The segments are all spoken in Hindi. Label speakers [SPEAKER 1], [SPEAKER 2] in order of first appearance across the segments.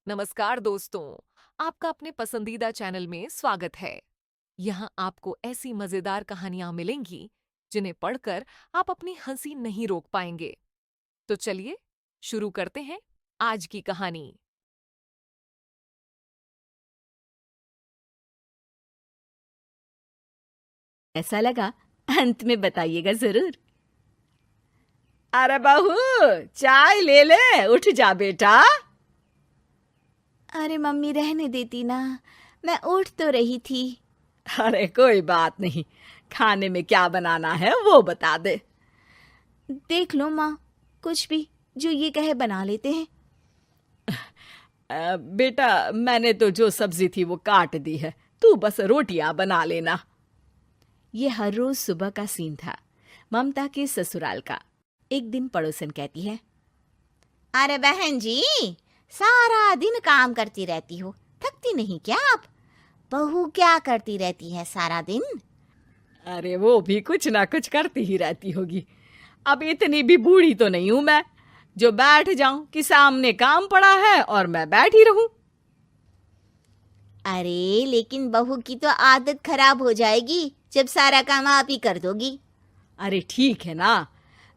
[SPEAKER 1] नमस्कार दोस्तों, आपका अपने पसंदीदा चैनल में स्वागत है। यहाँ आपको ऐसी मजेदार कहानियां मिलेंगी जिन्हें पढ़कर आप अपनी हंसी नहीं रोक पाएंगे। तो चलिए शुरू करते हैं आज की कहानी।
[SPEAKER 2] ऐसा लगा अंत में बताइएगा जरूर। अरे बहू, चाय ले ले, उठ जा बेटा।
[SPEAKER 3] अरे मम्मी रहने देती ना, मैं उठ तो रही थी।
[SPEAKER 2] अरे कोई बात नहीं, खाने में क्या बनाना है वो बता दे।
[SPEAKER 3] देख लो माँ, कुछ भी जो ये कहे बना लेते हैं।
[SPEAKER 2] बेटा, मैंने तो जो सब्जी थी वो काट दी है, तू बस रोटियां बना लेना। ये हर रोज सुबह का सीन था ममता के ससुराल का। एक दिन पड़ोसन कहती है,
[SPEAKER 3] अरे बहन जी, सारा दिन काम करती रहती हो, थकती नहीं क्या आप? बहू क्या करती रहती है सारा दिन?
[SPEAKER 2] अरे वो भी कुछ ना कुछ करती ही रहती होगी। अब इतनी भी बूढ़ी तो नहीं हूं मैं जो बैठ जाऊं कि सामने काम पड़ा है और मैं बैठ ही रहूं।
[SPEAKER 3] अरे लेकिन बहू की तो आदत खराब हो जाएगी जब सारा काम आप ही कर दोगी।
[SPEAKER 2] अरे ठीक है ना,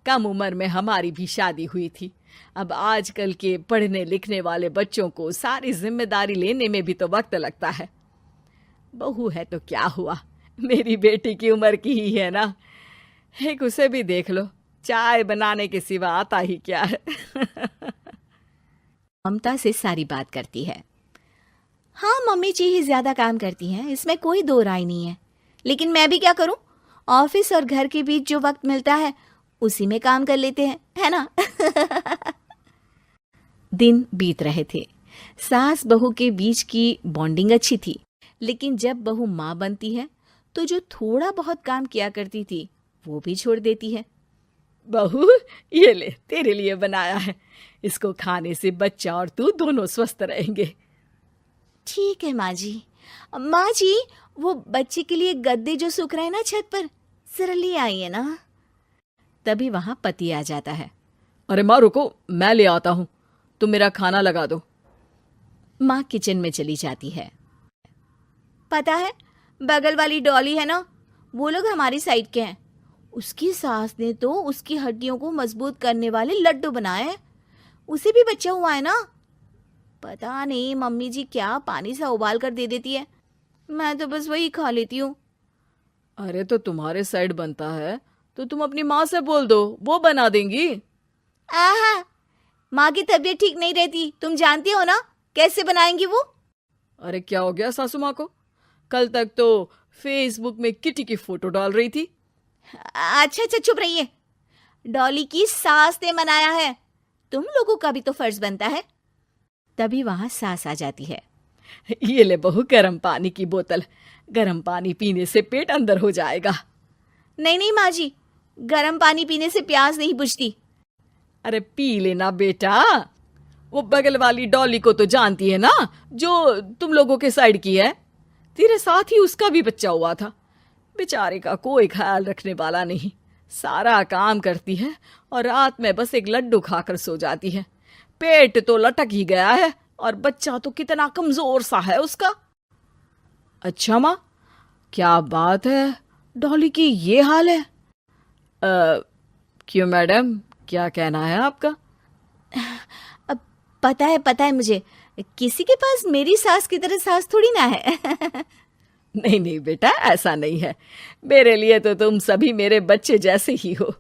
[SPEAKER 2] कम उम्र में हमारी भी शादी हुई थी। अब आजकल के पढ़ने लिखने वाले बच्चों को सारी जिम्मेदारी लेने में भी तो वक्त लगता है। बहू है तो क्या हुआ, मेरी बेटी की उम्र की ही है ना। एक उसे भी देख लो, चाय बनाने के सिवा आता ही क्या है। ममता से सारी बात करती है।
[SPEAKER 3] हाँ मम्मी जी ही ज्यादा काम करती हैं, इसमें कोई दो राय नहीं है। लेकिन मैं भी क्या करूं, ऑफिस और घर के बीच जो वक्त मिलता है उसी में काम कर लेते हैं, है ना?
[SPEAKER 2] दिन बीत रहे थे। सास बहू के बीच की बॉन्डिंग अच्छी थी, लेकिन जब बहू माँ बनती है तो जो थोड़ा बहुत काम किया करती थी वो भी छोड़ देती है। बहू, ये ले, तेरे लिए बनाया है, इसको खाने से बच्चा और तू दोनों स्वस्थ रहेंगे।
[SPEAKER 3] ठीक है माँ जी। माँ जी, वो बच्चे के लिए गद्दे जो सूख रहे हैं ना छत पर, जरा ले आइए ना।
[SPEAKER 2] तभी वहां पति आ जाता है। अरे माँ रुको, मैं ले आता हूं, तुम मेरा खाना लगा दो। माँ किचन में चली जाती है।
[SPEAKER 3] पता है, बगल वाली डॉली है ना, वो लोग हमारी साइड के हैं। उसकी सास ने तो उसकी हड्डियों को मजबूत करने वाले लड्डू बनाए हैं। उसे भी बच्चा हुआ है ना। पता नहीं मम्मी जी क्या पानी सा उबाल कर दे देती है, मैं तो बस वही खा लेती हूँ।
[SPEAKER 2] अरे तो तुम्हारे साइड बनता है तो तुम अपनी माँ से बोल दो, वो बना देंगी।
[SPEAKER 3] आहा, माँ की तबीयत ठीक नहीं रहती, तुम जानती हो ना, कैसे बनाएंगी वो?
[SPEAKER 2] अरे क्या हो गया सासू माँ को? कल तक तो फेसबुक में किटी की फोटो डाल रही थी।
[SPEAKER 3] अच्छा अच्छा, चुप रहिए। डॉली की सास ने मनाया है, तुम लोगों का भी तो फर्ज बनता है।
[SPEAKER 2] तभी वहां सास आ जाती है। ये ले बहू, गर्म पानी की बोतल, गर्म पानी पीने से पेट अंदर हो जाएगा।
[SPEAKER 3] नहीं नहीं माँ जी, गर्म पानी पीने से प्यास नहीं बुझती।
[SPEAKER 2] अरे पी लेना बेटा। वो बगल वाली डॉली को तो जानती है ना, जो तुम लोगों के साइड की है। तेरे साथ ही उसका भी बच्चा हुआ था। बेचारे का कोई ख्याल रखने वाला नहीं, सारा काम करती है और रात में बस एक लड्डू खाकर सो जाती है। पेट तो लटक ही गया है और बच्चा तो कितना कमजोर सा है उसका। अच्छा माँ, क्या बात है, डॉली की ये हाल है? क्यों मैडम, क्या कहना है आपका?
[SPEAKER 3] अब पता है मुझे, किसी के पास मेरी सास की तरह सास थोड़ी ना है।
[SPEAKER 2] नहीं नहीं बेटा, ऐसा नहीं है, मेरे लिए तो तुम सभी मेरे बच्चे जैसे ही हो।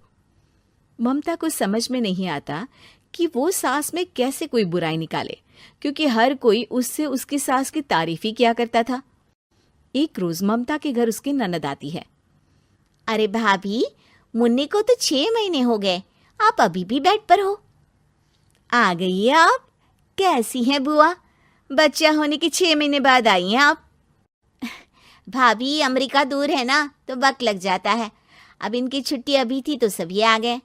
[SPEAKER 2] ममता को समझ में नहीं आता कि वो सास में कैसे कोई बुराई निकाले, क्योंकि हर कोई उससे उसकी सास की तारीफ ही किया करता था। एक रोज ममता के घर उसकी ननद आती है।
[SPEAKER 3] अरे भाभी, मुन्नी को तो 6 महीने हो गए, आप अभी भी बेड पर हो। आ गई है आप? कैसी हैं बुआ? बच्चा होने के 6 महीने बाद आई हैं आप। भाभी, अमेरिका दूर है ना, तो वक्त लग जाता है। अब इनकी छुट्टी अभी थी तो सभी आ गए।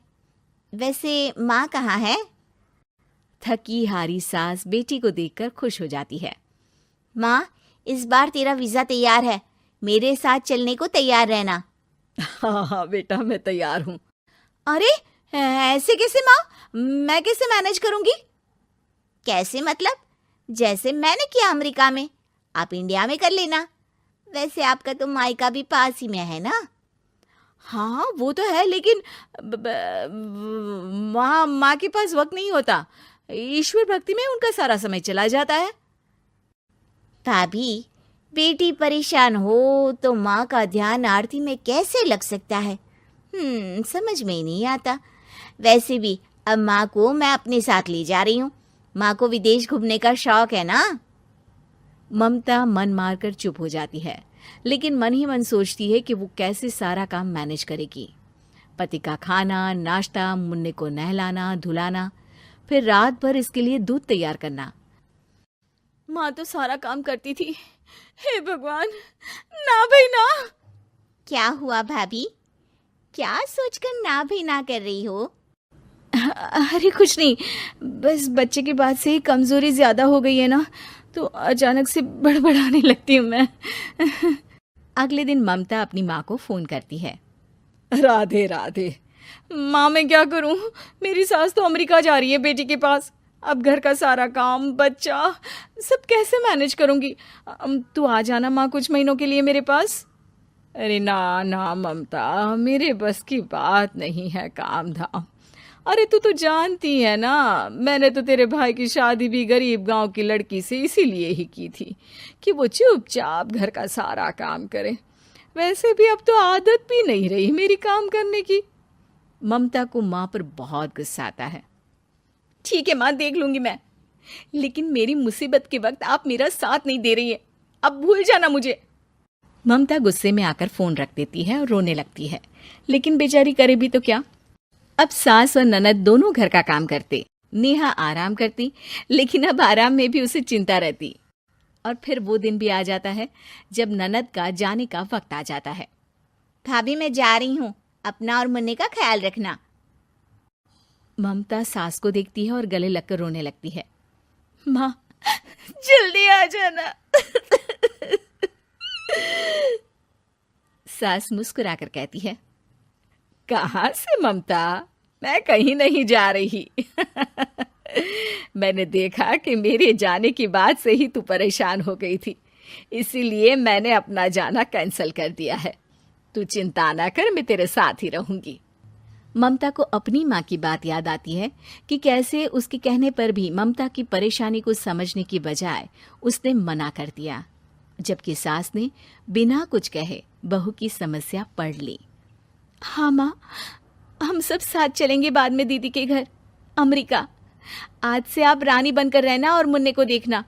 [SPEAKER 3] वैसे माँ कहाँ है?
[SPEAKER 2] थकी हारी सास बेटी को देखकर खुश हो जाती है।
[SPEAKER 3] माँ, इस बार तेरा वीजा तैयार है, मेरे साथ चलने को तैयार रहना।
[SPEAKER 2] हाँ हाँ बेटा, मैं तैयार हूँ।
[SPEAKER 3] अरे ऐसे कैसे माँ, मैं कैसे मैनेज करूंगी? कैसे मतलब? जैसे मैंने किया अमेरिका में, आप इंडिया में कर लेना। वैसे आपका तो मायका भी पास ही में है ना।
[SPEAKER 2] हाँ वो तो है, लेकिन वहाँ माँ के पास वक्त नहीं होता। ईश्वर भक्ति में उनका सारा समय चला जाता है।
[SPEAKER 3] भाभी, बेटी परेशान हो तो माँ का ध्यान आरती में कैसे लग सकता है? समझ में ही नहीं आता। वैसे भी अब माँ को मैं अपने साथ ले जा रही हूँ। माँ को विदेश घूमने का शौक है ना।
[SPEAKER 2] ममता मन मारकर चुप हो जाती है, लेकिन मन ही मन सोचती है कि वो कैसे सारा काम मैनेज करेगी। पति का खाना, नाश्ता, मुन्ने को नहलाना धुलाना, फिर रात भर इसके लिए दूध तैयार करना। माँ तो सारा काम करती थी। हे भगवान, ना भाई ना।
[SPEAKER 3] क्या हुआ भाभी? क्या सोचकर ना भी ना कर रही हो?
[SPEAKER 2] अरे कुछ नहीं, बस बच्चे के बाद से ही कमजोरी ज्यादा हो गई है ना, तो अचानक से बड़बड़ाने लगती हूँ मैं। अगले दिन ममता अपनी माँ को फोन करती है। राधे राधे। माँ मैं क्या करूँ, मेरी सास तो अमेरिका जा रही है बेटी के पास। अब घर का सारा काम, बच्चा, सब कैसे मैनेज करूँगी। तू आ जाना माँ कुछ महीनों के लिए मेरे पास। अरे ना ना ममता, मेरे बस की बात नहीं है काम धाम। अरे तू तो जानती है ना, मैंने तो तेरे भाई की शादी भी गरीब गांव की लड़की से इसीलिए ही की थी कि वो चुपचाप घर का सारा काम करे। वैसे भी अब तो आदत भी नहीं रही मेरी काम करने की। ममता को माँ पर बहुत गुस्सा आता है। ठीक है माँ, देख लूंगी मैं, लेकिन मेरी मुसीबत के वक्त आप मेरा साथ नहीं दे रही है। अब भूल जाना मुझे। ममता गुस्से में आकर फोन रख देती है और रोने लगती है, लेकिन बेचारी करे भी तो क्या। अब सास और ननद दोनों घर का काम करते। नेहा आराम करती, लेकिन अब आराम में भी उसे चिंता रहती। और फिर वो दिन भी आ जाता है जब ननद का जाने का वक्त आ जाता है।
[SPEAKER 3] भाभी मैं जा रही हूँ, अपना और मुन्ने का ख्याल रखना।
[SPEAKER 2] ममता सास को देखती है और गले लगकर रोने लगती है। माँ जल्दी आ जाना। सास मुस्कुराकर कहती है, कहाँ से ममता, मैं कहीं नहीं जा रही। मैंने देखा कि मेरे जाने की बात से ही तू परेशान हो गई थी, इसीलिए मैंने अपना जाना कैंसिल कर दिया है। तू चिंता ना कर, मैं तेरे साथ ही रहूंगी। ममता को अपनी माँ की बात याद आती है कि कैसे उसके कहने पर भी ममता की परेशानी को समझने की बजाय उसने मना कर दिया, जबकि सास ने बिना कुछ कहे बहू की समस्या पढ़ ली। हाँ माँ, हम सब साथ चलेंगे बाद में दीदी के घर अमेरिका। आज से आप रानी बनकर रहना और मुन्ने को देखना।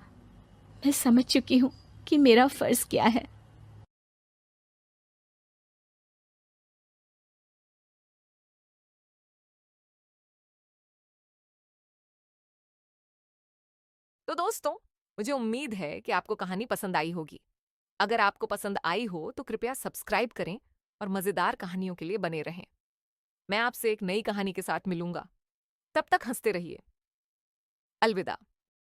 [SPEAKER 2] मैं समझ चुकी हूँ कि मेरा फर्ज क्या है।
[SPEAKER 1] तो दोस्तों, मुझे उम्मीद है कि आपको कहानी पसंद आई होगी। अगर आपको पसंद आई हो तो कृपया सब्सक्राइब करें और मजेदार कहानियों के लिए बने रहें। मैं आपसे एक नई कहानी के साथ मिलूंगा। तब तक हंसते रहिए। अलविदा।